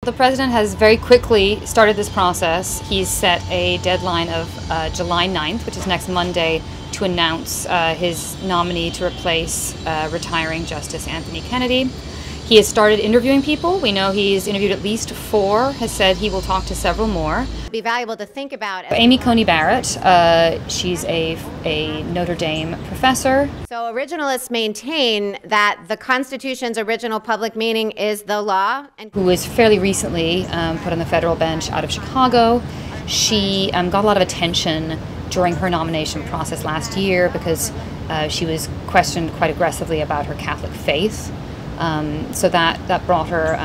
The president has very quickly started this process. He's set a deadline of July 9th, which is next Monday, to announce his nominee to replace retiring Justice Anthony Kennedy. He has started interviewing people. We know he's interviewed at least 4, has said he will talk to several more. It'd be valuable to think about. Amy Coney Barrett, she's a Notre Dame professor. So originalists maintain that the Constitution's original public meaning is the law. And who was fairly recently put on the federal bench out of Chicago. She got a lot of attention during her nomination process last year because she was questioned quite aggressively about her Catholic faith. So that brought her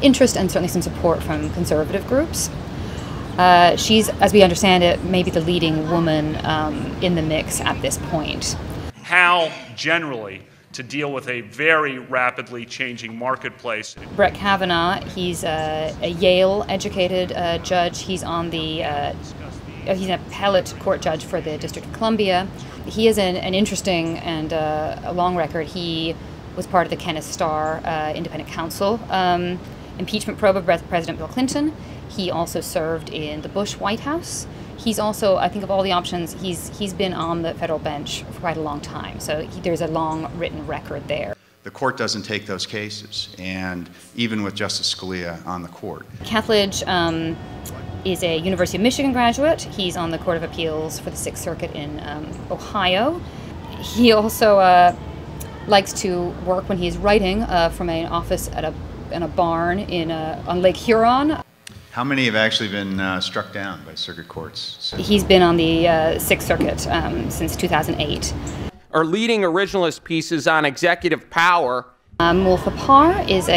interest and certainly some support from conservative groups. She's, as we understand it, maybe the leading woman in the mix at this point. How generally to deal with a very rapidly changing marketplace. Brett Kavanaugh, he's a Yale-educated judge. He's on the he's an appellate court judge for the District of Columbia. He has an interesting and a long record. He was part of the Kenneth Starr Independent Counsel impeachment probe of President Bill Clinton. He also served in the Bush White House. He's also, I think of all the options, he's been on the federal bench for quite a long time. So there's a long written record there. The court doesn't take those cases, and even with Justice Scalia on the court. KETHLEDGE is a University of Michigan graduate. He's on the Court of Appeals for the Sixth Circuit in Ohio. He also likes to work when he's writing from an office in a barn on Lake Huron. How many have actually been struck down by circuit courts? He's been on the Sixth Circuit since 2008. Our leading originalist pieces on executive power. AMUL THAPAR is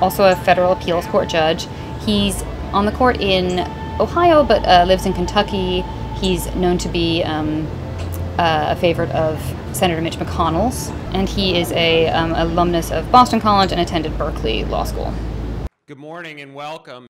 also a federal appeals court judge. He's on the court in Ohio but lives in Kentucky. He's known to be a favorite of Senator Mitch McConnell's, and he is a alumnus of Boston College and attended Berkeley Law School. Good morning and welcome.